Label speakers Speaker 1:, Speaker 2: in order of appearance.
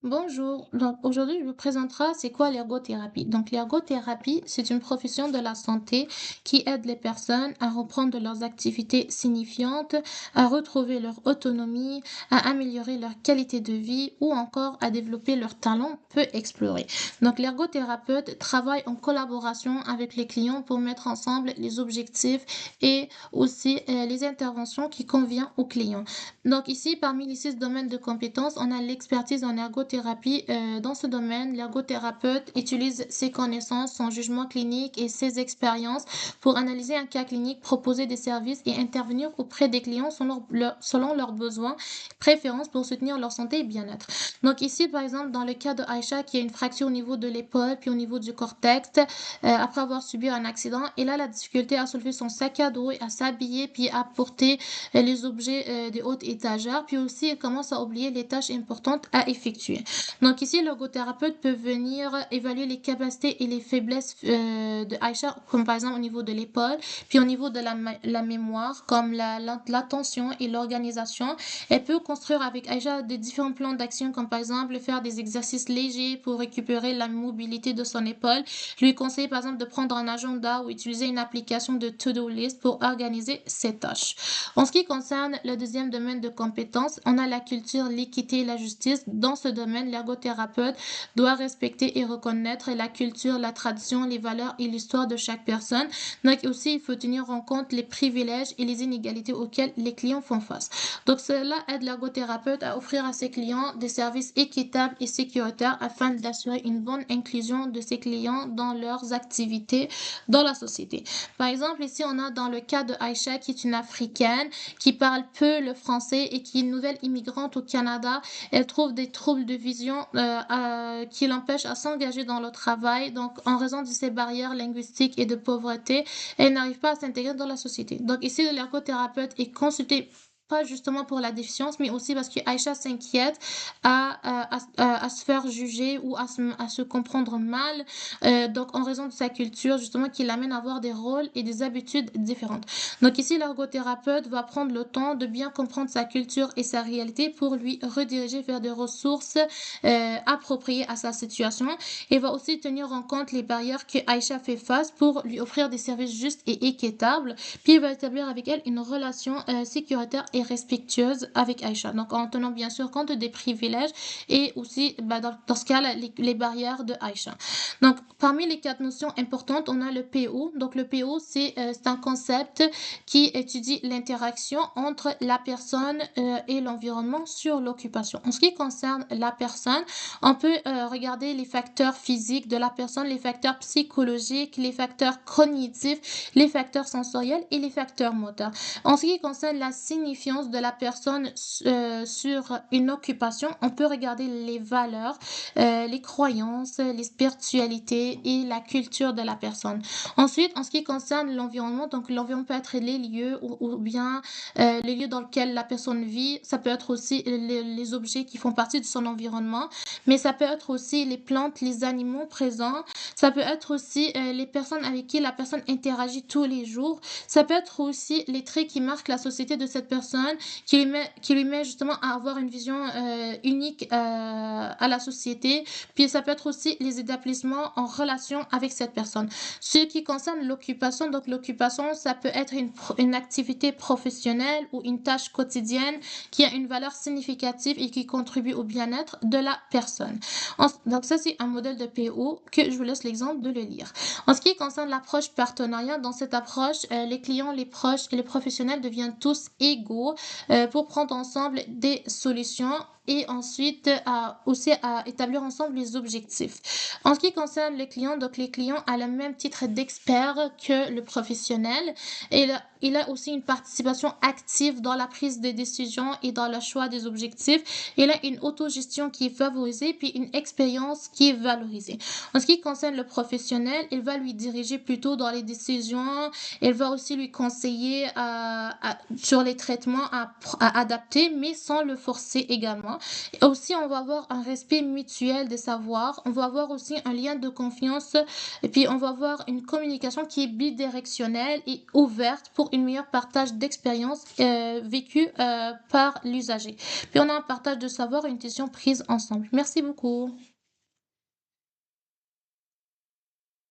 Speaker 1: Bonjour, donc aujourd'hui je vous présenterai c'est quoi l'ergothérapie. Donc l'ergothérapie, c'est une profession de la santé qui aide les personnes à reprendre leurs activités signifiantes, à retrouver leur autonomie, à améliorer leur qualité de vie ou encore à développer leurs talents peu explorés. Donc l'ergothérapeute travaille en collaboration avec les clients pour mettre ensemble les objectifs et aussi les interventions qui conviennent aux clients. Donc ici, parmi les 6 domaines de compétences, on a l'expertise en ergothérapie. Dans ce domaine, l'ergothérapeute utilise ses connaissances, son jugement clinique et ses expériences pour analyser un cas clinique, proposer des services et intervenir auprès des clients selon leurs besoins, préférences pour soutenir leur santé et bien-être. Donc ici, par exemple, dans le cas de Aïcha qui a une fracture au niveau de l'épaule puis au niveau du cortex, après avoir subi un accident, elle a la difficulté à soulever son sac à dos et à s'habiller puis à porter les objets de haute étagère, puis aussi elle commence à oublier les tâches importantes à effectuer. Donc ici, l'ergothérapeute peut venir évaluer les capacités et les faiblesses de Aïcha, comme par exemple au niveau de l'épaule, puis au niveau de la mémoire, comme l'attention et l'organisation. Elle peut construire avec Aïcha des différents plans d'action, comme par exemple faire des exercices légers pour récupérer la mobilité de son épaule, lui conseiller par exemple de prendre un agenda ou utiliser une application de to-do list pour organiser ses tâches. En ce qui concerne le deuxième domaine de compétences, on a la culture, l'équité et la justice. Dans ce domaine, l'ergothérapeute doit respecter et reconnaître la culture, la tradition, les valeurs et l'histoire de chaque personne. Donc aussi, il faut tenir en compte les privilèges et les inégalités auxquelles les clients font face. Donc cela aide l'ergothérapeute à offrir à ses clients des services équitables et sécuritaires afin d'assurer une bonne inclusion de ses clients dans leurs activités dans la société. Par exemple, ici, on a dans le cas de Aïcha, qui est une Africaine, qui parle peu le français et qui est une nouvelle immigrante au Canada. Elle trouve des troubles de vision qui l'empêchent à s'engager dans le travail. Donc, en raison de ces barrières linguistiques et de pauvreté, elle n'arrive pas à s'intégrer dans la société. Donc, ici, l'ergothérapeute est consulté pas justement pour la déficience, mais aussi parce que Aïcha s'inquiète à se faire juger ou à se comprendre mal, donc en raison de sa culture, justement, qui l'amène à avoir des rôles et des habitudes différentes. Donc ici, l'ergothérapeute va prendre le temps de bien comprendre sa culture et sa réalité pour lui rediriger vers des ressources appropriées à sa situation et va aussi tenir en compte les barrières que Aïcha fait face pour lui offrir des services justes et équitables, puis il va établir avec elle une relation sécuritaire et respectueuse avec Aïcha. Donc en tenant bien sûr compte des privilèges et aussi dans ce cas les barrières de Aïcha. Donc parmi les 4 notions importantes, on a le PO. Donc le PO c'est un concept qui étudie l'interaction entre la personne et l'environnement sur l'occupation. En ce qui concerne la personne, on peut regarder les facteurs physiques de la personne, les facteurs psychologiques, les facteurs cognitifs, les facteurs sensoriels et les facteurs moteurs. En ce qui concerne la signifiance de la personne sur une occupation, on peut regarder les valeurs, les croyances, les spiritualités et la culture de la personne. Ensuite, en ce qui concerne l'environnement, donc l'environnement peut être les lieux ou bien les lieux dans lesquels la personne vit. Ça peut être aussi les objets qui font partie de son environnement, mais ça peut être aussi les plantes, les animaux présents. Ça peut être aussi les personnes avec qui la personne interagit tous les jours. Ça peut être aussi les traits qui marquent la société de cette personne, qui lui met justement à avoir une vision unique à la société. Puis ça peut être aussi les établissements en relation avec cette personne. Ce qui concerne l'occupation, donc l'occupation, ça peut être une activité professionnelle ou une tâche quotidienne qui a une valeur significative et qui contribue au bien-être de la personne. Donc ça, c'est un modèle de PO que je vous laisse l'exemple de le lire. En ce qui concerne l'approche partenariat, dans cette approche, les clients, les proches et les professionnels deviennent tous égaux pour prendre ensemble des solutions et ensuite aussi à établir ensemble les objectifs. En ce qui concerne les clients, donc les clients ont le même titre d'expert que le professionnel et il a aussi une participation active dans la prise de décision et dans le choix des objectifs. Il a une autogestion qui est favorisée puis une expérience qui est valorisée. En ce qui concerne le professionnel, il va lui diriger plutôt dans les décisions, il va aussi lui conseiller sur les traitements à adapter, mais sans le forcer également. bien. Et aussi, on va avoir un respect mutuel des savoirs. On va avoir aussi un lien de confiance. Et puis, on va avoir une communication qui est bidirectionnelle et ouverte pour une meilleure partage d'expériences vécues par l'usager. Puis, on a un partage de savoir et une décision prise ensemble. Merci beaucoup.